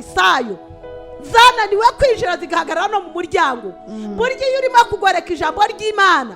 n'abafarisayo zananiwe kwinjira zigahagarara no mu muryango. Burya iyo urimo kugoreka ijambo ry'Imana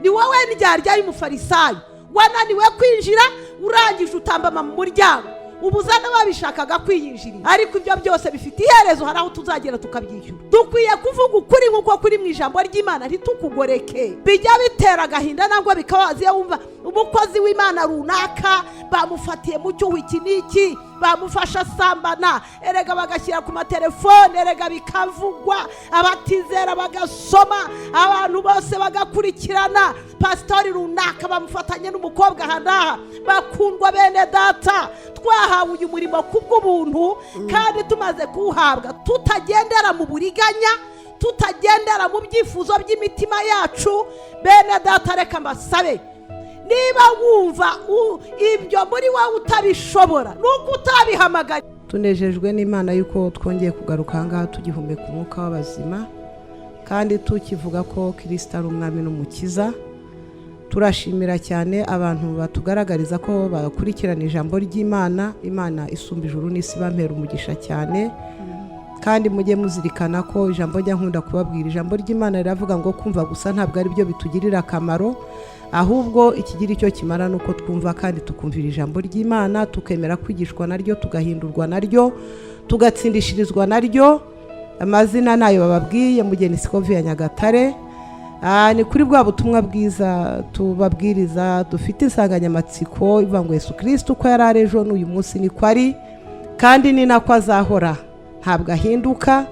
ni wowe ndyarya y'umufarisayo wananiwe kwinjira urangije utambama mu muryango. Ubuzana babishakaga kwiyinjirira, ariko ibyo byose bifite iherezo, hari aho tuzagera tukabyishyura. Dukwiye kuvuga ukuri nk'uko kuri mu ijambo ry'Imana, ntitukugoreke. Bijya bitera agahinda nabwo bikabaziye wumva umukozi w'Imana runaka bamufatiye mu cyuho iki n'iki, bamufasha sambana, erega bagashyira ku matelefone, erega bikavugwa, abatizera bagasoma, abantu bose bagakurikirana. Pastori runaka bamufatanye n'umukobwa hanaha, bakundwa bene data, twahawe uyu murimo kubw'ubuntu kandi tumaze kuwuhabwa, tutagendera mu buriganya, tutagendera mu byifuzo by'imitima yacu. Bene data, reka mbasabe, niba wumva ibyo muri wowe utabishobora, nuko utabihamagara. Tunejejwe n'Imana yuko twongeye kugaruka ngaha tugihumeka umwuka w'abazima kandi tukivuga ko Kristo ari umwami n'umukiza. Turashimira cyane abantu batugaragariza ko bakurikirana ijambo ry'Imana. Imana isumba ijuru n'isi bampera umugisha cyane, kandi mujye muzirikana ko ijambo njya nkunda kubabwira, ijambo ry'Imana riravuga ngo kumva gusa ntabwo ari byo bitugirira akamaro, ahubwo ikigira icyo kimara nuko twumva kandi tukumvira ijambo ry'Imana, tukemera kwigishwa naryo, tugahindurwa naryo, tugatsindishirizwa naryo. Amazina nayo bababwiye, Mugeni Scovia Nyagatare. Ni kuri bwa butumwa bwiza tubabwiriza, dufite insanganyamatsiko ivuga ngo Yesu Kristo uko yari ari ejo n'uyu munsi niko ari, kandi ni nako azahora, ntabwo ahinduka,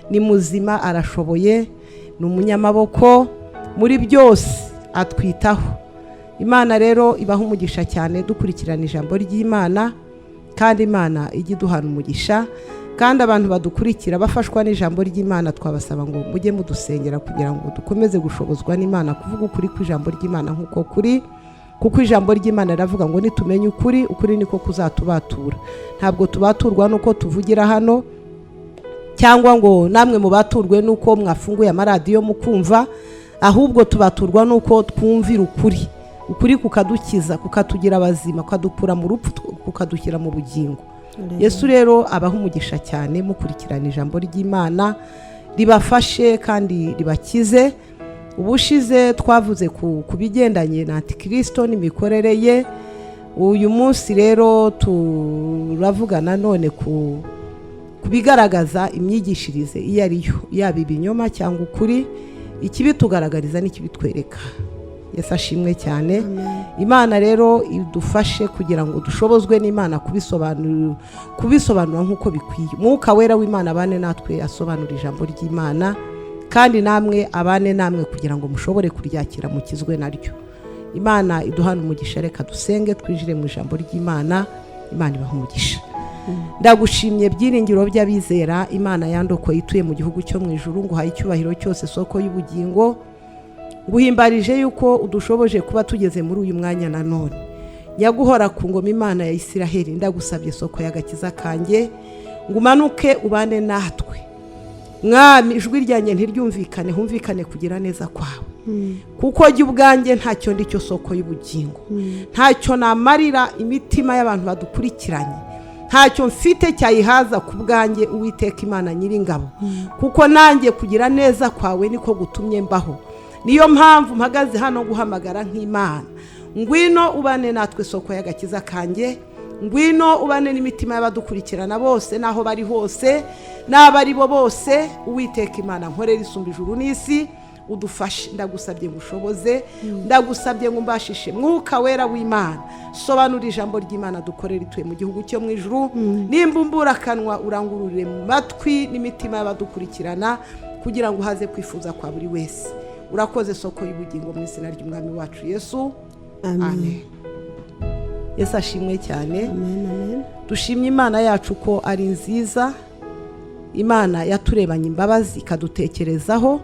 ni muzima, arashoboye, ni umunyamaboko, muri byose atwitaho. Imana rero ibaha umugisha cyane dukurikirana ijambo ry'Imana, kandi Imana ijye iduhana umugisha. Kandi abantu badukurikira bafashwa n'ijambo ry'Imana, twabasaba ngo mujye mudusengera kugira ngo dukomeze gushobozwa n'Imana kuvuga ukuri kw'ijambo ry'Imana nk'uko kuri, kuko ijambo ry'Imana riravuga ngo nitumenye ukuri, ukuri niko kuzatubatura. Ntabwo tubaturwa nuko tuvugira hano, cyangwa ngo namwe mubaturwe nuko mwafunguye amaradiyo mukumva, ahubwo tubaturwa nuko twumvira ukuri. Ukuri kukadukiza, kukatugira abazima, kukadukura mu rupfu, kukadushyira mu bugingo. Yesu rero abaha umugisha cyane mukurikirana ijambo ry'Imana, ribafashe kandi ribakize. Ubushize twavuze ku bigendanye na Antikristo n'imikorere ye. Uyu munsi rero turavuga nanone ku bigaragaza imyigishirize iyo ariyo, yaba ibinyoma cyangwa ukuri, ikibitugaragariza n'ikibitwereka. Yesu ashimwe cyane. Amen. Imana rero idufashe kugira ngo dushobozwe n'Imana kubisobanura nk'uko bikwiye. Mwuka wera w'Imana abane natwe asobanura ijambo ry'Imana, kandi namwe abane namwe kugira ngo mushobore kuryakira mukizwe naryo. Imana iduhana umugisha. Reka dusenge twinjire mu ijambo ry'Imana. Imana ibaha umugisha. Ndagushimye byiringiro by'abizera, Imana yandokoye ituye mu gihugu cyo mu ijuru, ngo haye icyubahiro cyose, soko y'ubugingo. Nguhimbarije yuko udushoboje kuba tugeze muri uyu mwanya nanone. Nyaguhora ku ngoma Imana ya Isiraheli, ndagusabye soko y'agakiza kanjye, ngumanuke ubane natwe. Mwami, ijwi ryanjye ntiryumvikane, humvikane kugira neza kwawe. Kuko jye ubwanjye ntacyo ndicyo soko y'ubugingo. Ntacyo namarira imitima y'abantu badukurikiranye. Ntacyo mfite cyayihaza ku bwanjye, Uwiteka Imana Nyiringabo. Kuko nanjye kugira neza kwawe niko gutumye mbaho. Niyo mpamvu mpagaze hano guhamagara nk'Imana. Ngwino ubane natwe soko y'agakiza kanjye. Ngwino ubane n'imitima y'abadukurikirana bose naho bari hose, n'abari bo bose. Uwiteka Imana nkorera isumba ijuru n'isi, udufashe. Ndagusabye ngushoboze, ndagusabye ngumbashishe. Mwuka wera w'Imana, sobanura ijambo ry'Imana dukorera ituye mu gihugu cyo mu ijuru. Nimbumbura kanwa urangururire mu matwi n'imitima y'abadukurikirana, kugira ngo haze kwifuza kwa buri wese. Urakoze soko y'ubugingo mu izina ry'Umwami wacu Yesu. Amen. Yesu ashimwe cyane. Amen. Dushimye Imana yacu ko ari nziza. Imana yaturebanye imbabazi, ikadutekerezaho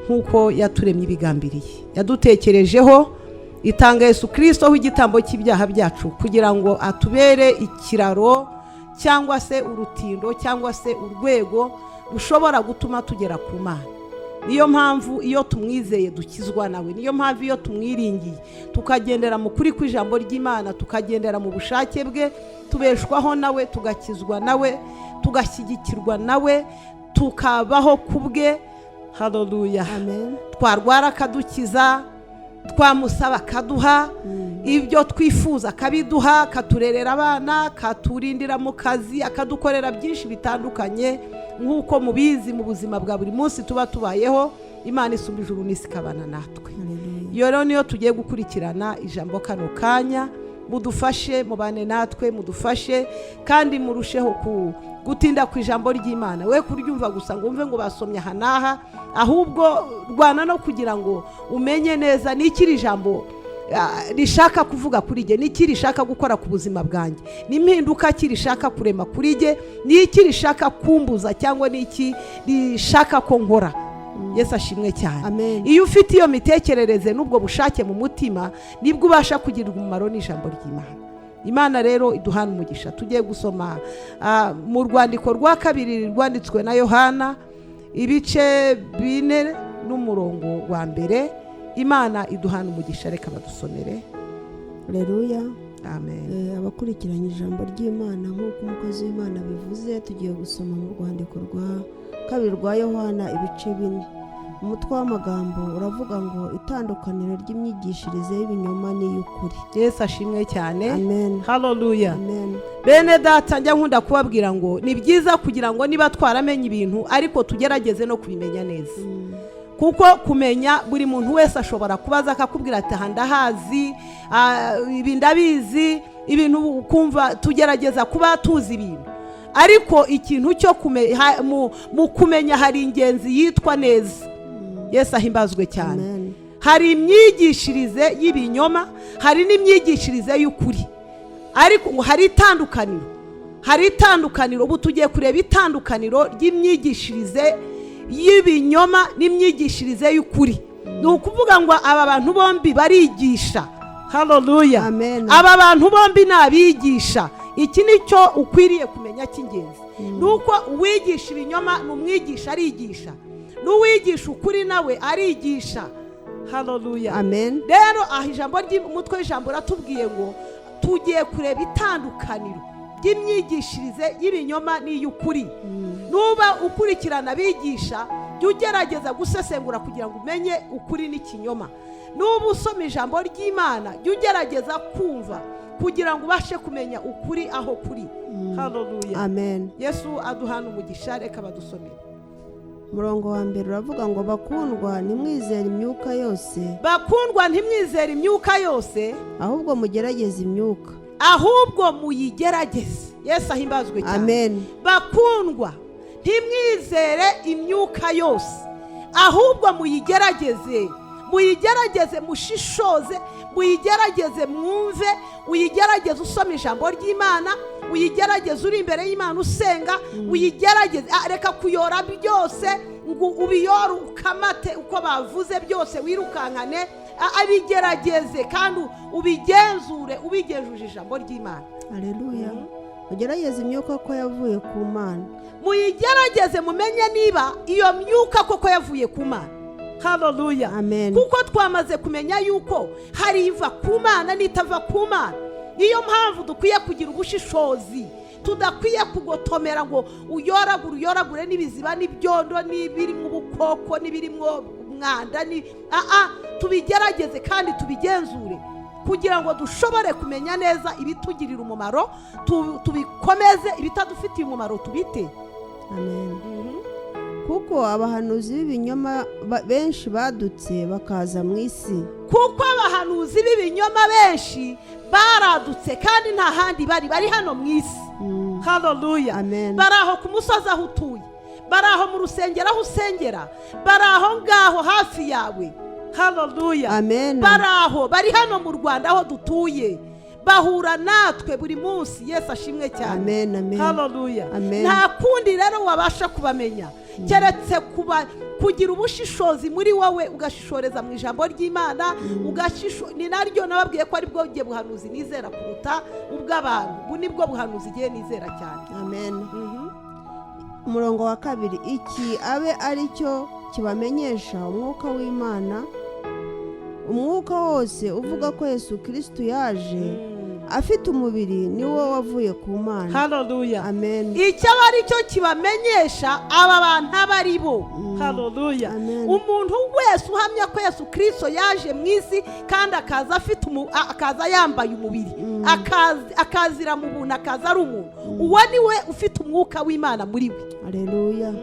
nk'uko yaturemye ibigambiriye. Yadutekerejeho, itanga Yesu Kristo w'igitambo cy'ibyaha byacu, kugira ngo atubere ikiraro cyangwa se urutindo cyangwa se urwego rushobora gutuma tugera ku Mana. niyo mpamvu iyo tumwizeye dukizwa nawe, niyo mpamvu iyo tumwiringiye tukagendera mu kuri kw'ijambo ry'Imana, tukagendera mu bushake bwe, tubeshwaho nawe, tugakizwa nawe, tugashyigikirwa nawe, tukabaho kubwe. Haleluya. Amen. Twarwara akadukiza, twamusaba akaduha, ibyo twifuza akabiduha, akaturerera abana, akaturindira mu kazi, akadukorera byinshi bitandukanye. Nk'uko mubizi mu buzima bwa buri munsi tuba tubayeho, Imana isumba ijuru n'isi ikabana natwe. Iyo rero niyo tugiye gukurikirana ijambo kano kanya. Mudufashe, mubane natwe, mudufashe kandi murusheho gutinda ku ijambo ry'Imana. We kuryumva gusa ngo umve ngo basomye aha n'aha, ahubwo rwana no kugira ngo umenye neza n'ikiri ijambo rishaka kuvuga kuri jye, n'iki rishaka gukora ku buzima bwanjye, n'impinduka ki rishaka kurema kuri jye, n'iki rishaka kumbuza cyangwa n'iki rishaka ko nkora. Yesu ashimwe cyane. Amen. Iyo ufite iyo mitekerereze n'ubwo bushake mu mutima, nibwo ubasha kugirirwa umumaro n'ijambo ry'Imana. Imana rero iduhana umugisha. Tugiye gusoma mu rwandiko rwa kabiri rwanditswe na Yohana, ibice 4 n'umurongo wa mbere. Imana iduhana umugisha, reka badusomere. Haleluya. Amen. Abakurikiranye ijambo ry'Imana nk'uko umukozi w'Imana bivuze, tugiye gusoma mu rwandiko rwa kabiri rwa Yohana ibice 4. Umutwe w'amagambo uravuga ngo itandukaniro ry'imyigishirize y'ibinyoma n'iy'ukuri. Yesu ashimwe cyane. Amen. Haleluya. Amen. Bene data, njya nkunda kubabwira ngo ni byiza kugira ngo niba twaramenye ibintu ariko tugerageze no kubimenya neza. Kuko kumenya, buri muntu wese ashobora kubaza akakubwira ati aha ndahazi, ibi ndabizi, ibintu ukumva tugerageza kuba tuzi ibintu. Ariko ikintu cyo mu kumenya hari ingenzi yitwa neza. Yesu ahimbazwe cyane. Amen. Hari imyigishirize y'ibinyoma, hari n'imyigishirize y'ukuri. Ariko hari itandukaniro. Hari itandukaniro. Ubu tugiye kureba itandukaniro ry'imyigishirize y'ibinyoma n'imyigishirize y'ukuri. Ni ukuvuga ngo aba bantu bombi barigisha. Haleluya. Amen. Aba bantu bombi ni abigisha. Iki nicyo ukwiriye kumenya cy'ingenzi. Nuko uwigisha ibinyoma n'umwigisha arigisha, n'uwigisha ukuri nawe arigisha. Haleluya. Amen. Rero ijambo ry'umutwe w'ijambo ratubwiye ngo tugiye kureba itandukaniro ry'imyigishirize y'ibinyoma n'iy'ukuri. Nuba ukurikirana abigisha, jya ugerageza gusesengura kugira ngo umenye ukuri n'ikinyoma. Nuba usoma ijambo ry'Imana, jya ugerageza kumva kugira ngo ubashe kumenya ukuri aho kuri. Haleluya. Amen. Yesu aduhana umugisha, reka badusomere. Umurongo wa mbere uravuga ngo bakundwa ntimwizere imyuka yose. Bakundwa ntimwizere imyuka yose, ahubwo mugerageze imyuka. ahubwo muyigerageze. Yesu ahimbazwe cyane. Amen. Bakundwa ntimwizere imyuka yose, ahubwo muyigerageze. Muyigerageze mushishoze, muyigerageze mwumve, uyigerageze usoma ijambo ry'Imana, uyigerageze uri imbere y'Imana usenga, uyigerageze. Reka kuyora byose ngo ubiyore ukamate uko bavuze byose wirukankane. Abigerageze kandi ubigenzure ubigenjuje ijambo ry'Imana. Haleluya. Mugerageze imyuka ko yavuye ku Mana. Muyigerageze mumenye niba iyo myuka koko yavuye ku Mana. Haleluya. Amen. Kuko twamaze kumenya yuko hari iva ku Mana n'itava ku Mana. Niyo mpamvu dukwiye kugira ubushishozi, tudakwiye kugotomera ngo uyoragure n'ibiziba n'ibyondo n'ibiri mu bukoko n'ibiri mu mwanda tubigerageze kandi tubigenzure kugira ngo dushobore kumenya neza ibitugirira umumaro, tubikomeze, ibitadufitiye umumaro tubite. Amen. Kuko abahanuzi b'ibinyoma benshi badutse bakaza mu isi. Kuko abahanuzi b'ibinyoma benshi baradutse kandi nta handi bari hano mu isi. Haleluya. Amen. Baraho ku musozi aho utuye, baraho mu rusengero aho usengera, baraho ngaho hafi yawe. Haleluya. Amen. Baraho bari hano mu Rwanda aho dutuye, bahura natwe buri munsi. Yesu ashimwe cyane. Amen. Amen. Haleluya. Amen. Nta kundi rero wabasha kubamenya keretse kugira ubushishozi muri wowe, ugashishoreza mu ijambo ry'Imana, ni naryo nababwiye ko ari bwo buhanuzi nizera kuruta ubw'abantu. Ubu ni bwo buhanuzi igihe nizera cyane. Amen. Umurongo wa kabiri, iki abe ari cyo kibamenyesha umwuka w'Imana. Umwuka wose uvuga ko Yesu Kristo yaje afite umubiri niwo wavuye ku Mana. Haleluya. Amen. Icyo ari cyo kibamenyesha aba bantu abari bo. Haleluya. Umuntu wese uhamya ko Yesu Kristo yaje mu isi kandi akaza afite akaza yambaye umubiri, akazira mu buntu, akaza ari umuntu, uwo niwe ufite umwuka w'Imana muri we. Haleluya.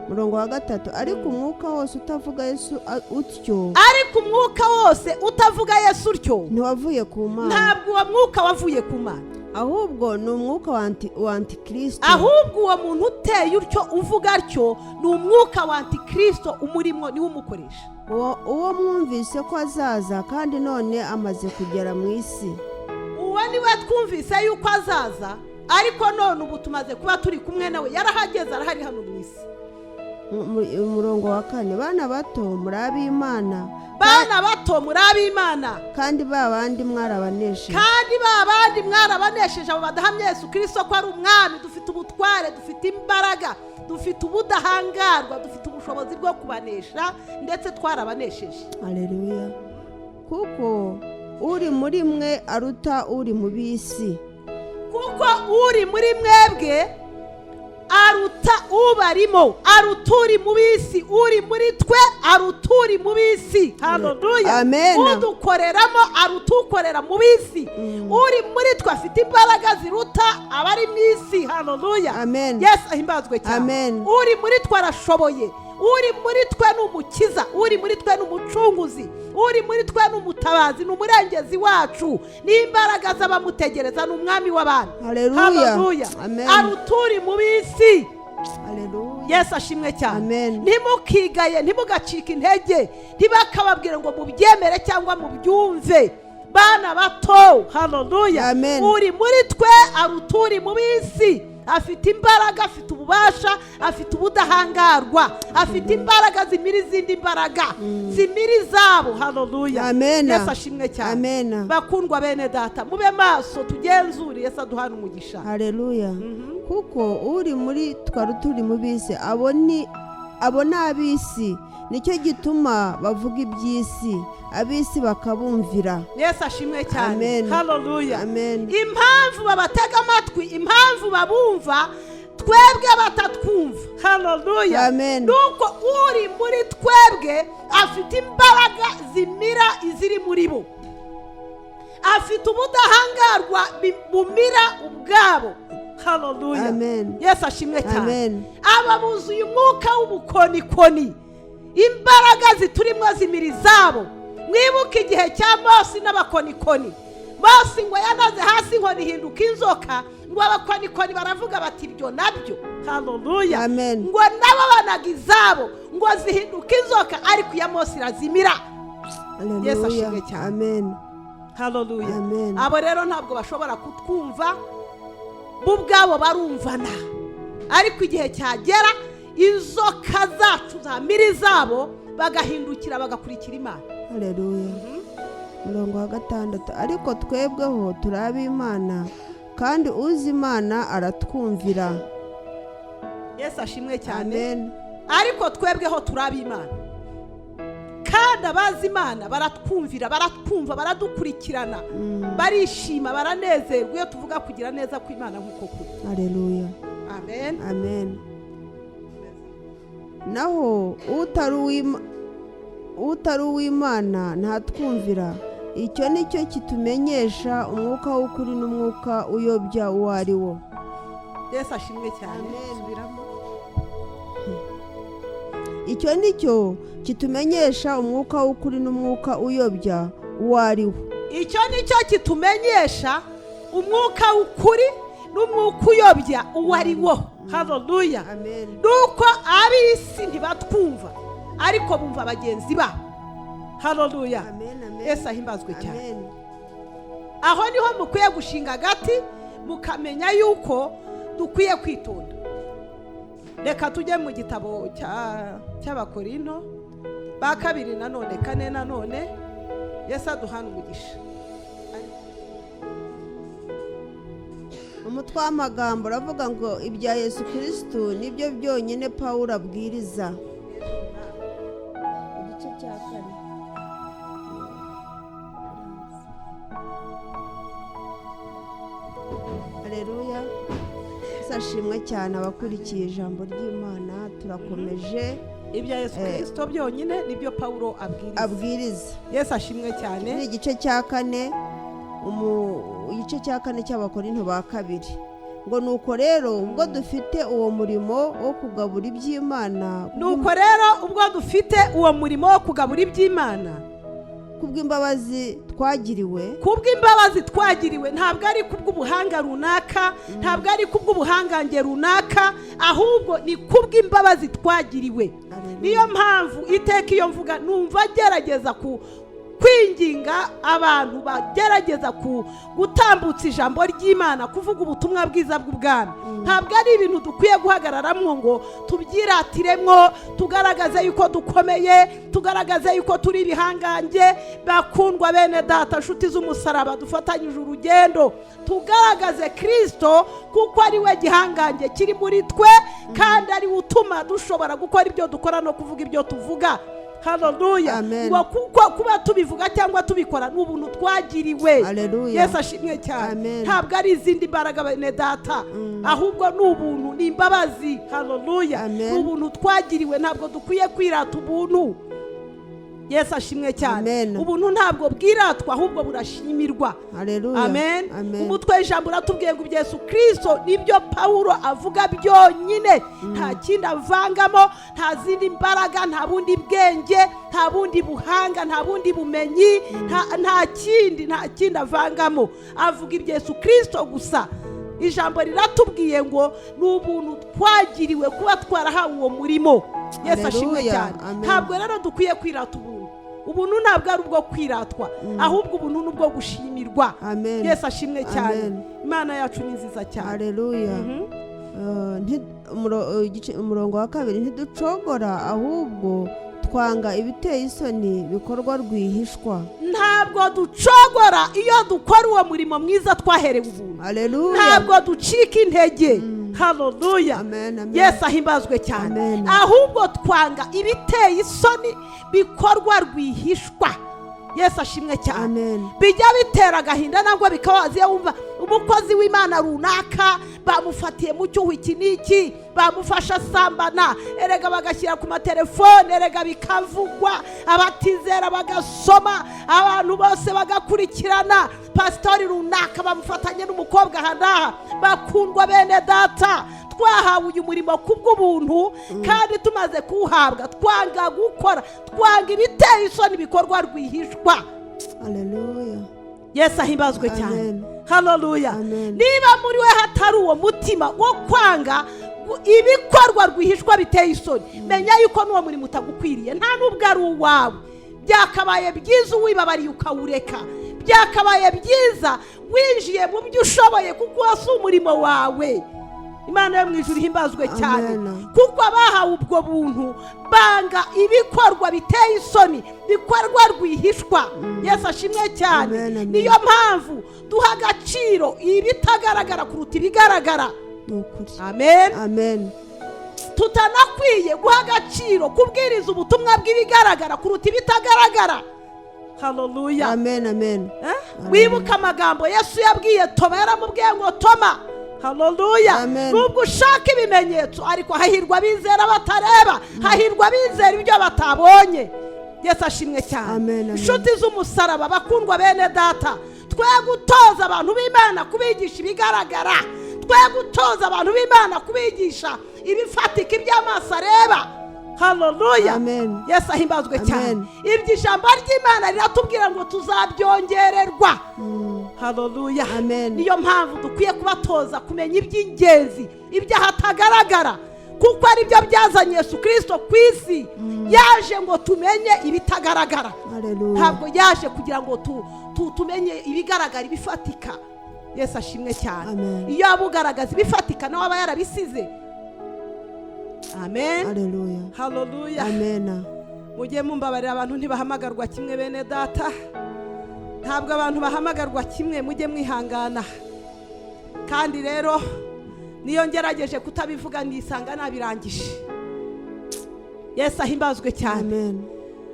Murongo wa 3, ariko umwuka wose utavuga Yesu utyo, ariko umwuka wose utavuga Yesu utyo ntiwavuye ku Mana. Ntabwo uwo mwuka wavuye ku Mana, ahubwo ni umwuka wa Antikristo. Ahubwo uwo muntu uteye utyo uvuga atyo ni umwuka wa Antikristo umurimo niwe umukoresha. Uwo mwumvise ko azaza kandi none amaze kugera mu isi. Uwo niwe twumvise yuko azaza, ariko none ubu tumaze kuba turi kumwe nawe, yarahageze, arahari hano mu isi. Umurongo wa 4, bana bato muri ab'Imana, bana bato muri ab'Imana, kandi babandi mwarabanesheje, abo badahamya Yesu Kristo ko ari umwami. Dufite ubutware, dufite imbaraga, dufite ubudahangarwa, dufite ubushobozi bwo kubanesha, ndetse twarabanesheje. Haleluya. Kuko uri muri mwe aruta uri mu bisi. Kuko uri muri mwebwe aruta ubarimo, aruta uri mu bisi. Uri muri twe aruta uri mu bisi. Haleluya. Amen. Udukoreramo aruta ukorera mu bisi. Uri muri twe afite imbaraga ziruta abari mu isi. Haleluya. Amen. Yes, ahimbazwe cyane. Amen. Uri muri twe arashoboye. Uri muri twe ni umukiza, uri muri twe ni umucunguzi, uri muri twe ni umutabazi, ni umurengezi wacu, ni imbaraga z'abamutegereza, ni umwami w'abantu. Haleluya. Amen. Aruta uri mu bisi. Haleluya. Yesu ashimwe cyane. Amen. Ntimukigaye, ntimugacike intege, ntibakababwire ngo mubyemere cyangwa mubyumve. Bana bato, haleluya. Amen. Uri muri twe aruta uri mu bisi. Afite imbaraga, afite ububasha, afite ubudahangarwa, afite imbaraga zimira izindi mbaraga, zimira izabo. Haleluya. Amen. Yesu ashimwe cyane. Amen. Bakundwa bene data, mube maso, tugenzure. Yesu aduhana umugisha. Haleluya. Kuko uri muri turi mu bisi, abo ni ab'isi, nicyo gituma bavuga iby'isi, ab'isi bakabumvira. Yesu ashimwe cyane. Amen. Haleluya. Amen. Impamvu babatega amatwi, impamvu babumva, twebwe batatwumva. Haleluya. Amen. Nuko uri muri twebwe afite imbaraga zimira iziri muri bo, afite ubudahangarwa bumira ubwabo. Haleluya. Amen. Yesu ashimwe cyane. Amen. Aba buzuye umwuka w'ubukonikoni, imbaraga ziturimo zimira izabo. Mwibuke igihe cya Mose n'abakonikoni. Mose ngo yanaze hasi inkoni ihinduka inzoka, ngo abakonikoni baravuga bati ibyo nabyo. Haleluya. Amen. Ngo nabo banaga izabo ngo zihinduka inzoka, ariko iya Mose irazimira. Yesu ashimwe cyane. Amen. Haleluya. Amen. Abo rero ntabwo bashobora kutwumva, bo ubwabo barumvana, ariko igihe cyagera inzoka zacu zamira izabo, bagahindukira bagakurikira Imana. Haleluya. Murongo wa 6, ariko twebweho turi ab'Imana, kandi uzi Imana aratwumvira. Yesu ashimwe cyane. Amen. Ariko twebweho turi ab'Imana, kandi abazi Imana baratwumvira, baratwumva, baradukurikirana, barishima, baranezerwa iyo tuvuga kugira neza kw'Imana nk'uko kuri. Haleluya. Amen. Amen. Naho utari uw'Imana ntatwumvira. Icyo ni cyo kitumenyesha umwuka w'ukuri n'umwuka uyobya uwo ari wo. Yesu ashimwe cyane. Icyo ni cyo kitumenyesha umwuka w'ukuri n'umwuka uyobya uwo ari wo. Icyo ni cyo kitumenyesha umwuka w'ukuri n'umwuka uyobya uwo ari wo. Haleluya. Amen. Nuko ab'isi ntibatwumva, ariko bumva bagenzi babo. Haleluya. Amen. Amen. Yesu ahimbazwe cyane. Amen. Aho niho mukwiye gushinga agati, mukamenya yuko dukwiye kwitonda. Reka tujye mu gitabo cy'Abakorinto ba 2 nanone 4 nanone. Yesu aduhana umugisha. Umutwe w'amagambo uravuga ngo ibya Yesu Kristo nibyo byonyine Pawulo abwiriza. cya kane. Haleluya. Sashimwe cyane abakurikiye ijambo ry'Imana, turakomeje ibya Yesu Kristo byonyine nibyo Pawulo abwiriza. Yesu ashimwe cyane. Ni igice cya kane, igice cya kane cy'Abakorinto ba kabiri, ngo nuko rero ubwo dufite uwo murimo wo kugabura iby'Imana, kubw'imbabazi twagiriwe, ntabwo ari kubw'ubuhanga runaka, ntabwo ari kubw'ubuhangange runaka, ahubwo ni kubw'imbabazi twagiriwe. Niyo mpamvu iteka iyo mvuga numva gerageza kwinginga abantu bagerageza gutambutsa ijambo ry'Imana, kuvuga ubutumwa bwiza bw'ubwami. Ntabwo ari ibintu dukwiye guhagararamwo ngo tubyiratiremwo, tugaragaze yuko dukomeye, tugaragaze yuko turi ibihangange. Bakundwa bene data, nshuti z'umusaraba, dufatanyije urugendo, tugaragaze Kristo kuko ari we gihangange kiri muri twe, kandi ari utuma dushobora gukora ibyo dukora no kuvuga ibyo tuvuga. Haleluya. Ngo kuko kuba tubivuga cyangwa tubikora ni ubuntu twagiriwe. Yesu ashimwe cyane. Ntabwo ari izindi mbaraga bene data, ahubwo ni ubuntu, ni imbabazi. Haleluya. Ni ubuntu twagiriwe, ntabwo dukwiye kwirata ubuntu. Yesu ashimwe cyane. Ubuntu ntabwo bwiratwa, ahubwo burashimirwa. Amen. Umutwe w'ijambo uratubwiye ngo Yesu Kristo nibyo Pawulo avuga byonyine, nta kindi avangamo, nta zindi mbaraga, nta bundi bwenge, nta bundi buhanga, nta bundi bumenyi, nta kindi avangamo. Avuga Yesu Kristo gusa. Ijambo riratubwiye ngo ni ubuntu twagiriwe kuba twarahawe uwo murimo. Yesu ashimwe cyane. Ntabwo rero dukwiye kwirata ubuntu ntabwo ari ubwo kwiratwa, ahubwo ubuntu ni ubwo gushimirwa. Yesu ashimwe cyane. Imana yacu ni nziza cyane. Haleluya. Umurongo wa kabiri, ntiducogora ahubwo twanga ibiteye isoni bikorwa rwihishwa. Ntabwo ducogora iyo dukora uwo murimo mwiza twaherewe ubuntu. Ntabwo ducika intege. Haleluya. Yesu ahimbazwe cyane. Ahubwo twanga ibiteye isoni bikorwa rwihishwa. Yesu ashimwe cyane. Bijya bitera agahinda nabwo bikabaziye wumva umukozi w'Imana runaka bamufatiye mu cyuho iki n'iki, bamufasha sambana, erega bagashyira ku matelefone, erega bikavugwa, abatizera bagasoma, abantu bose bagakurikirana, pastori runaka bamufatanye n'umukobwa hanaha. Bakundwa bene data, twahawe uyu murimo kubw'ubuntu, kandi tumaze kuwuhabwa twanga gukora, twanga ibiteye isoni bikorwa rwihishwa. Haleluya. Yesu ahimbazwe cyane. Haleluya. Niba muri we hatari uwo mutima wo kwanga ibikorwa rwihishwa biteye isoni, menya yuko n'uwo murimo utagukwiriye, nta nubwo ari uwawe. Byakabaye byiza uwibabariye ukawureka, byakabaye byiza winjiye mu byo ushoboye, kuko wasi umurimo wawe. Imana yo mu ijuru ihimbazwe cyane. Kuko abahawe ubwo buntu banga ibikorwa biteye isoni bikorwa rwihishwa. Yesu ashimwe cyane. Niyo mpamvu duha agaciro ibitagaragara kuruta ibigaragara. Amen. Tutanakwiye guha agaciro kubwiriza ubutumwa bw'ibigaragara kuruta ibitagaragara. Haleluya. Amen. Wibuka amagambo Yesu yabwiye Toma, yaramubwiye ngo Toma, haleluya, nubwo ushaka ibimenyetso ariko hahirwa bizera batareba, hahirwa bizera ibyo batabonye. Yesu ashimwe cyane. Inshuti z'umusaraba, bakundwa bene data, twe gutoza abantu b'Imana kubigisha ibigaragara, twe gutoza abantu b'Imana kubigisha ibifatika iby'amaso areba. Haleluya. Yesu ahimbazwe cyane. Ibyo ijambo ry'Imana riratubwira ngo tuzabyongererwa. Haleluya. Niyo mpamvu dukwiye kubatoza kumenya iby'ingenzi, iby'ahatagaragara, kuko ari byo byazanye Yesu Kristo ku isi. Yaje ngo tumenye ibitagaragara, ntabwo yaje kugira ngo tumenye ibigaragara, ibifatika. Yesu ashimwe cyane. Iyo abugaragaza ibifatika nawe aba yarabisize. Amen. Haleluya. Mujye mumbabarira, abantu ntibahamagarwa kimwe bene data. Ntabwo abantu bahamagarwa kimwe, mujye mwihangana. Kandi rero niyo ngerageje kutabivuga nisanga nabirangije. Yesu ahimbazwe cyane.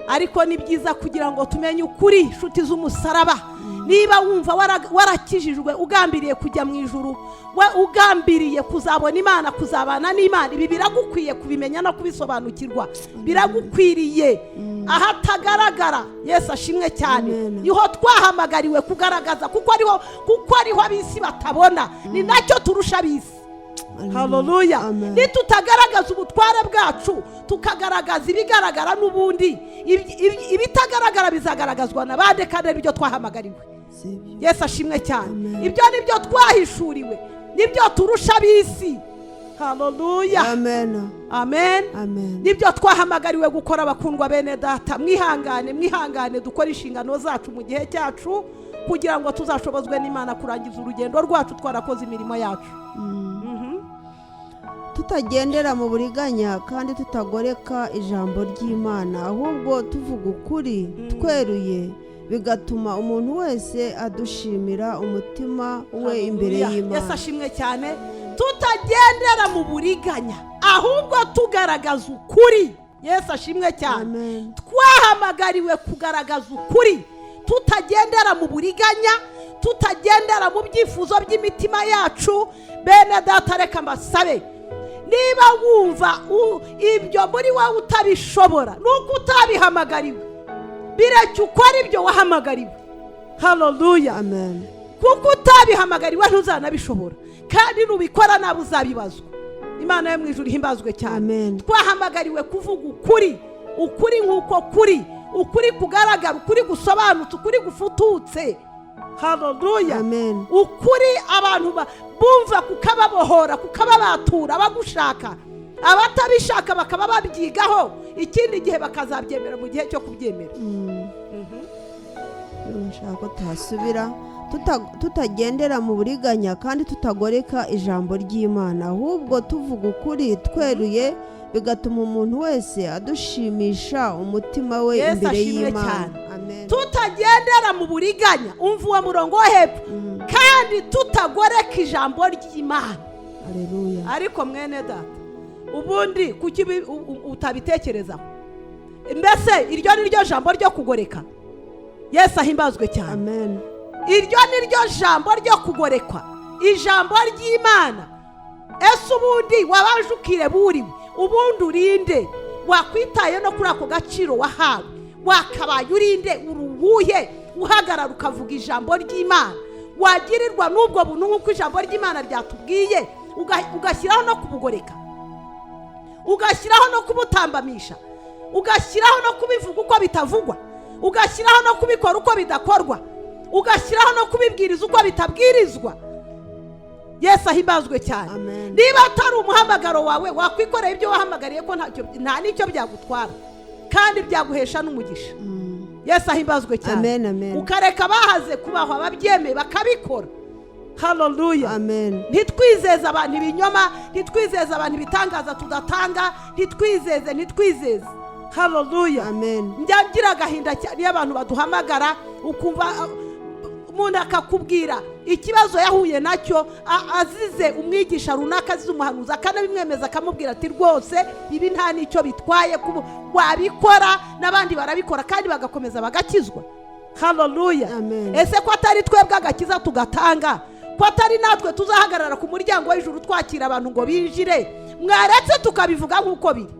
ariko ni byiza kugira ngo tumenye ukuri, inshuti z'umusaraba. Niba wumva warakijijwe ugambiriye kujya mu ijuru, ugambiriye kuzabona Imana, kuzabana n'Imana, ibi biragukwiye kubimenya no kubisobanukirwa, biragukwiriye. Ahatagaragara, Yesu ashimwe cyane, niho twahamagariwe kugaragaza, kuko ariho ab'isi batabona, ni nacyo turusha ab'isi. Haleluya. Nitutagaragaza ubutware bwacu, tukagaragaza ibigaragara, n'ubundi ibitagaragara bizagaragazwa n'abandi, kandi aribyo twahamagariwe. Yesu ashimwe cyane. Ibyo nibyo twahishuriwe, nibyo turusha ab'isi. Haleluya. Amen. Amen. Amen. Nibyo twahamagariwe gukora, bakundwa bene data. Mwihangane dukora inshingano zacu mu gihe cyacu, kugira ngo tuzashobozwe n'Imana kurangiza urugendo rwacu twarakoze imirimo yacu. Tutagendera mu buriganya kandi tutagoreka ijambo ry'Imana, ahubwo tuvuga ukuri tweruye, bigatuma umuntu wese adushimira umutima we imbere y'Imana. Yesu ashimwe cyane. Tutagendera mu buriganya, ahubwo tugaragaza ukuri. Yesu ashimwe cyane. Twahamagariwe kugaragaza ukuri, tutagendera mu buriganya, tutagendera mu byifuzo by'imitima yacu. Bene data, reka mbasabe, niba wumva ibyo muri wowe utabishobora, nuko utabihamagariwe, bireke ukora ibyo wahamagariwe. Haleluya. Amen. Kuko utabihamagariwe ntuzanabishobora, kandi nubikora nawe uzabibazwa. Imana yo mu ijuru ihimbazwe cyane. Amen. Twahamagariwe kuvuga ukuri nk'uko kuri, ukuri kugaragara, ukuri gusobanutse, ukuri gufututse. Haleluya. Amen. Ukuri abantu bumva kukababohora, kukababatura bagushaka, abatabishaka bakaba babyigaho, ikindi gihe bakazabyemera mu gihe cyo kubyemera. Nshaka ko tuhasubira. Tutagendera mu buriganya kandi tutagoreka ijambo ry'Imana, ahubwo tuvuga ukuri tweruye, bigatuma umuntu wese adushimisha umutima we imbere y'Imana. Amen. Tutagendera mu buriganya, umva uwo murongo wo hepfo, kandi tutagoreka ijambo ry'Imana. Haleluya. Ariko mwene data, ubundi kuki utabitekerezaho? Mbese iryo ni ryo jambo ryo kugoreka? Yesu ahimbazwe cyane. Amen. Iryo ni ryo jambo ryo kugorekwa, ijambo ry'Imana. Ese ubundi wabanje ukireba uriwe, ubundi urinde? Wakwitaye no kuri ako gaciro wahawe? Wakabaye urinde? Uruwuhe uhagarara ukavuga ijambo ry'Imana? Wagirirwa n'ubwo buntu nk'uko ijambo ry'Imana ryatubwiye, ugashyiraho no kubugoreka, ugashyiraho no kubutambamisha, ugashyiraho no kubivuga uko bitavugwa, ugashyiraho no kubikora uko bidakorwa, ugashyiraho no kubibwiriza uko bitabwirizwa. Yesu ahimbazwe cyane. Amen. Niba atari umuhamagaro wawe, wakwikorera ibyo wahamagariye ko nta n'icyo byagutwara, kandi byaguhesha n'umugisha. Yesu ahimbazwe cyane. Amen. Amen. Ukareka abahaze kubaho, ababyemeye bakabikora. Haleluya. Amen. Ntitwizeze abantu ibinyoma, ntitwizeze abantu ibitangaza tudatanga, ntitwizeze. Haleluya. Amen. Njyagira agahinda cyane iyo abantu baduhamagara, ukumva umuntu akakubwira ikibazo yahuye nacyo, azize umwigisha runaka, azize umuhanuzi, akanabimwemeza, akamubwira ati rwose ibi nta n'icyo bitwaye, wabikora n'abandi barabikora kandi bagakomeza bagakizwa. Haleluya. Amen. Ese ko atari twebwe agakiza tugatanga, ko atari natwe tuzahagarara ku muryango w'ijuru twakira abantu ngo binjire, mwaretse tukabivuga nk'uko biri?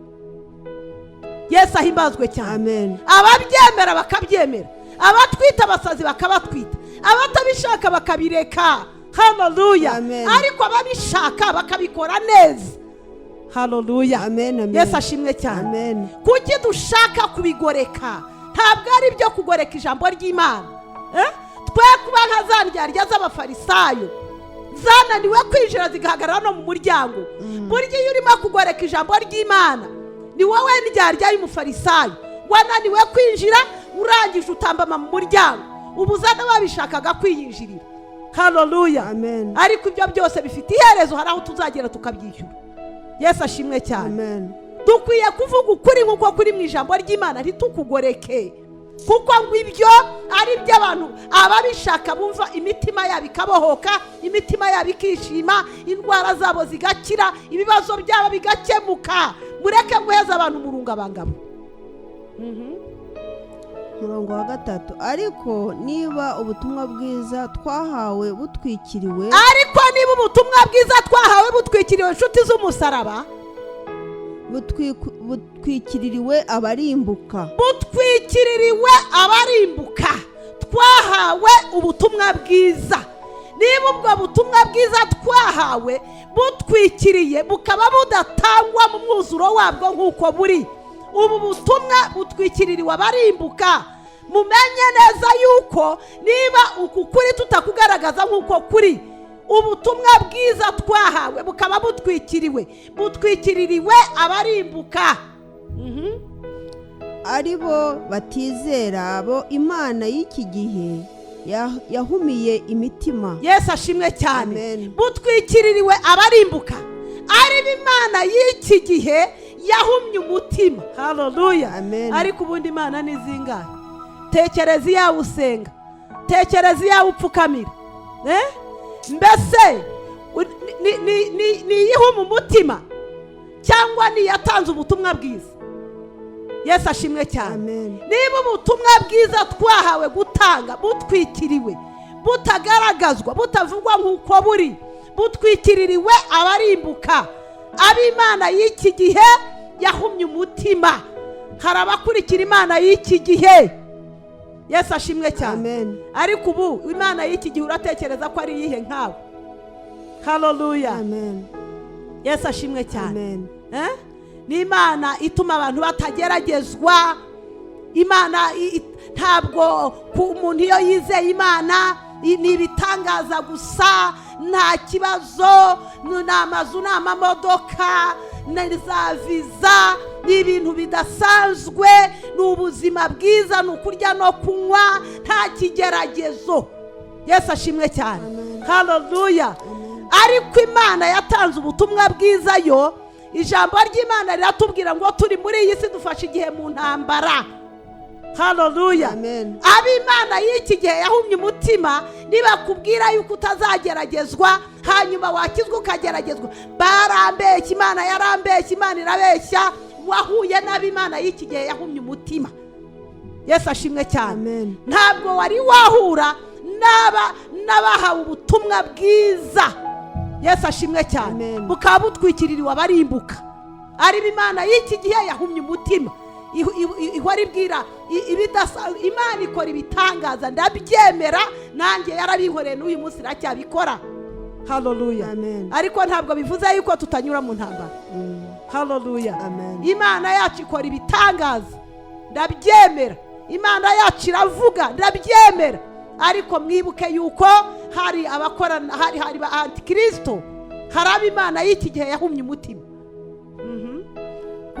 Yesu ahimbazwe cyane. Amen. Ababyemera bakabyemera, abatwita abasazi bakabatwita, abatabishaka bakabireka. Haleluya. Amen. Ariko ababishaka bakabikora neza. Haleluya. Amen. Amen. Yesu ashimwe cyane. Amen. Kuki dushaka kubigoreka? Ntabwo ari byo kugoreka ijambo ry'Imana. Twe kuba nka za ndyarya z'abafarisayo zananiwe kwinjira zigahagarara no mu muryango. Burya iyo urimo kugoreka ijambo ry'Imana, ni wowe ndyarya y'umufarisayo wananiwe kwinjira, urangije utambama mu muryango, ubuza n'ababishakaga kwiyinjirira. Haleluya. Amen. Ariko ibyo byose bifite iherezo, hari aho tuzagera tukabyishyura. Yesu ashimwe cyane. Amen. Dukwiye kuvuga ukuri nk'uko kuri mu ijambo ry'Imana, ntitukugoreke, kuko ngo ibyo ari byo abantu ababishaka bumva imitima yabo ikabohoka, imitima yabo ikishima, indwara zabo zigakira, ibibazo byabo bigakemuka. Mureke guheza abantu murungabangabo. umurongo wa 3. ariko niba ubutumwa bwiza twahawe butwikiriwe ariko niba ubutumwa bwiza twahawe butwikiriwe inshuti z'umusaraba, butwikiririwe abarimbuka, butwikiririwe abarimbuka, twahawe ubutumwa bwiza. Niba ubwo butumwa bwiza twahawe butwikiriye bukaba budatangwa mu mwuzuro wabwo nk'uko buri, ubu butumwa butwikiririwe abarimbuka. Mumenye neza yuko niba uku kuri tutakugaragaza nk'uko kuri, ubutumwa bwiza twahawe bukaba butwikiririwe abarimbuka, ari bo batizera, abo Imana y'iki gihe yahumiye imitima. Yesu ashimwe cyane. Amen. Butwikiririwe abarimbuka, ari bo Imana y'iki gihe yahumye umutima. Haleluya. Amen. Ariko ubundi Imana ni zingahe? Tekereza iyawe usenga, tekereza iyawe upfukamira, mbese ni iyihuma umutima cyangwa ni iyatanze ubutumwa bwiza? Yesu ashimwe cyane. Amen. Niba ubutumwa bwiza twahawe gutanga butwikiriwe, butagaragazwa, butavugwa nk'uko buri, butwikiririwe abarimbuka, ab'Imana y'iki gihe yahumye umutima. Hari abakurikira Imana y'iki gihe. Yesu ashimwe cyane. Amen. Ariko ubu Imana y'iki gihe uratekereza ko ari iyihe nkawe? Haleluya. Amen. Yesu ashimwe cyane. Amen. Ni Imana ituma abantu batageragezwa. Imana ntabwo umuntu iyo yizeye Imana ni ibitangaza gusa, nta kibazo, ni amazu, ni amamodoka, ni za viza, ni ibintu bidasanzwe, ni ubuzima bwiza, ni ukurya no kunywa, nta kigeragezo. Yesu ashimwe cyane. Haleluya. Ariko Imana yatanze ubutumwa bwiza yo, ijambo ry'Imana riratubwira ngo turi muri iyi si dufashe igihe mu ntambara. Haleluya. Amen. Ab'Imana y'iki gihe yahumye umutima, nibakubwira yuko utazageragezwa hanyuma wakizwa ukageragezwa, barambeshya, Imana yarambeshya, Imana irabeshya, wahuye n'ab'Imana y'iki gihe yahumye umutima. Yesu ashimwe cyane. Amen. Ntabwo wari wahura n'abahawe ubutumwa bwiza. Yesu ashimwe cyane. Amen. Bukaba butwikiririwe abarimbuka, ari b'Imana y'iki gihe yahumye umutima. Ihora ibwira Imana ikora ibitangaza, ndabyemera, nanjye yarabinkoreye n'uyu munsi iracyabikora. Haleluya. Amen. Ariko ntabwo bivuze yuko tutanyura mu ntambara. Haleluya. Amen. Imana yacu ikora ibitangaza, ndabyemera. Imana yacu iravuga, ndabyemera. Ariko mwibuke yuko hari abakora, hari ba antikristo, hari ab'Imana y'iki gihe yahumye umutima.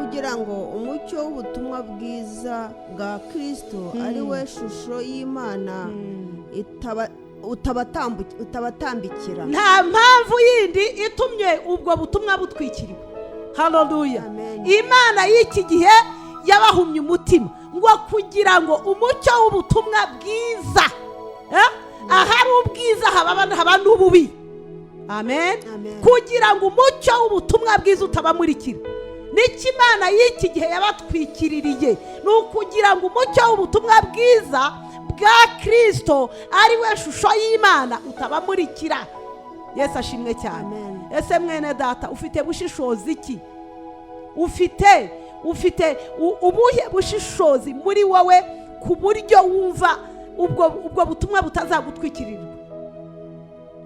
kugira ngo umucyo w'ubutumwa bwiza bwa Kristo ari we shusho y'Imana utabatambikira. Nta mpamvu yindi itumye ubwo butumwa butwikiriwe. Haleluya. Amen. Imana y'iki gihe yabahumye umutima ngo kugira ngo umucyo w'ubutumwa bwiza, ahari ubwiza haba n'ububi. Amen. Amen. Kugira ngo umucyo w'ubutumwa bwiza utabamurikira, n'iki Imana y'iki gihe yabatwikiririye, ni ukugira ngo umucyo w'ubutumwa bwiza bwa Kristo ari we shusho y'Imana utabamurikira. Yesu ashimwe cyane. Amen. Ese mwene data ufite bushishozi ki? Ufite ubuhe bushishozi muri wowe ku buryo wumva ubwo butumwa butazagutwikirirwa?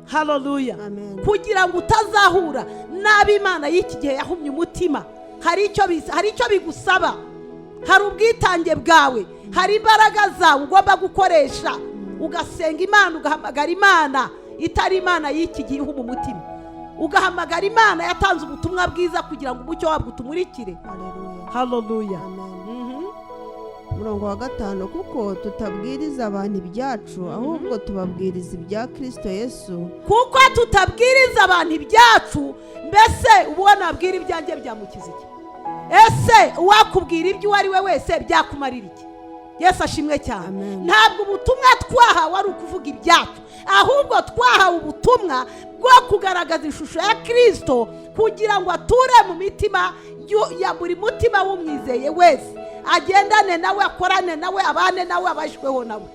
Haleluya. Amen. Kugira ngo utazahura n'ab'Imana y'iki gihe yahumye umutima, hari icyo bigusaba, hari ubwitange bwawe, hari imbaraga zawe ugomba gukoresha, ugasenga Imana, ugahamagara Imana itari Imana y'iki gihe ihuma umutima, ugahamagara Imana yatanze ubutumwa bwiza kugira ngo umucyo wabwo utumurikire. Haleluya. Haleluya. Amen. Murongo wa 5, kuko tutabwiriza abantu ibyacu, ahubwo tubabwiriza ibya Kristo Yesu. Kuko tutabwiriza abantu ibyacu, mbese ubona abwira ibyanjye byamukiza iki? Ese wakubwira ibyo uwo ari we wese byakumarira iki? Yesu ashimwe cyane. Amen. Ntabwo ubutumwa twahawe ari ukuvuga ibyacu, ahubwo twahawe ubutumwa bwo kugaragaza ishusho ya Kristo kugira ngo ature mu mitima ya buri mutima w'umwizeye wese, agendane nawe, akorane nawe, abane nawe, abashweho nawe.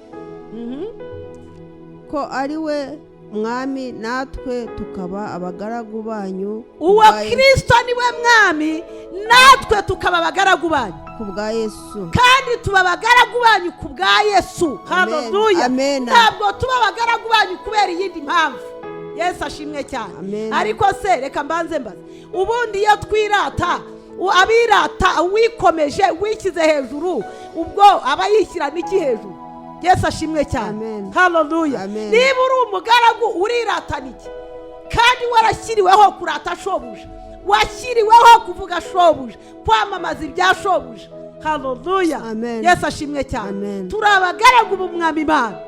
ko ari we mwami natwe tukaba abagaragu banyu uwo Kristo niwe mwami, natwe tukaba abagaragu banyu ku bwa Yesu, kandi tuba abagaragu banyu ku bwa Yesu. Haleluya. Amen. Ntabwo tuba abagaragu banyu kubera iyindi mpamvu. Yesu ashimwe cyane. Amen. Ariko se reka mbanze mbaze, ubundi iyo twirata, abirata wikomeje wishyize hejuru, ubwo aba yishyira n'iki hejuru? Yesu ashimwe cyane. Amen. Haleluya. Amen. Niba uri umugaragu urirata n'iki? Kandi warashyiriweho kurata shobuja, washyiriweho kuvuga shobuja, kwamamaza ibya shobuja. Haleluya. Amen. Yesu ashimwe cyane. Amen. Turi abagaragu b'umwami Imana.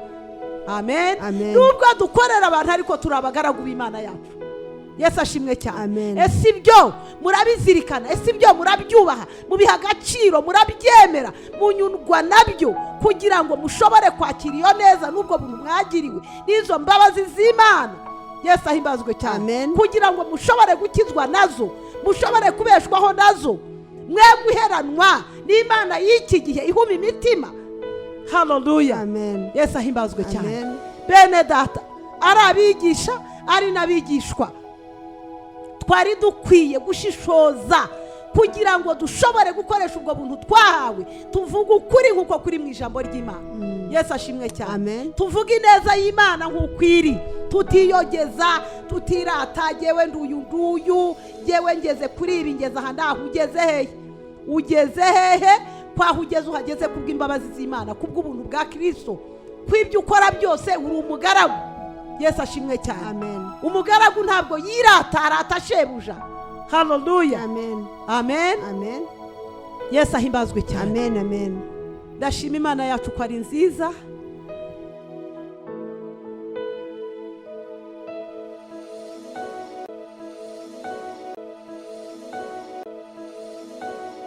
Amen. Amen. Nubwo dukorera abantu ariko turi abagaragu b'Imana yacu. Yesu ashimwe cyane. Amen. Ese ibyo murabizirikana, ese ibyo murabyubaha, mubiha agaciro, murabyemera, munyurwa nabyo kugira ngo mushobore kwakira iyo neza n'ubwo buntu mwagiriwe n'izo mbabazi z'Imana. Yesu ahimbazwe cyane. Amen. Kugira ngo mushobore gukizwa nazo, mushobore kubeshwaho nazo, mwe guheranwa n'Imana y'iki gihe ihuma imitima. Haleluya. Amen. Yesu ahimbazwe cyane. Amen. Bene data, ari abigisha ari n'abigishwa, twari dukwiye gushishoza kugira ngo dushobore gukoresha ubwo buntu twahawe, tuvuge ukuri nk'uko kuri mu ijambo ry'Imana. Yesu ashimwe cyane. Amen. Tuvuge ineza y'Imana nk'uko iri, tutiyogeza, tutirata, jyewe nduyu, jyewe ngeze kuri ibi, ngeze aha ndaha. Ugeze hehe? Ugeze hehe? Kwaho ugeze uhageze kubw'imbabazi z'Imana, kubw'ubuntu bwa Kristo. Kw'ibyo ukora byose uri umugaragu. Yesu ashimwe cyane. Amen. Umugaragu ntabwo yirata, arata shebuja. Haleluya. Amen. Amen. Amen. Yesu ahimbazwe cyane. Amen. Amen. Ndashima Imana yacu ko ari nziza.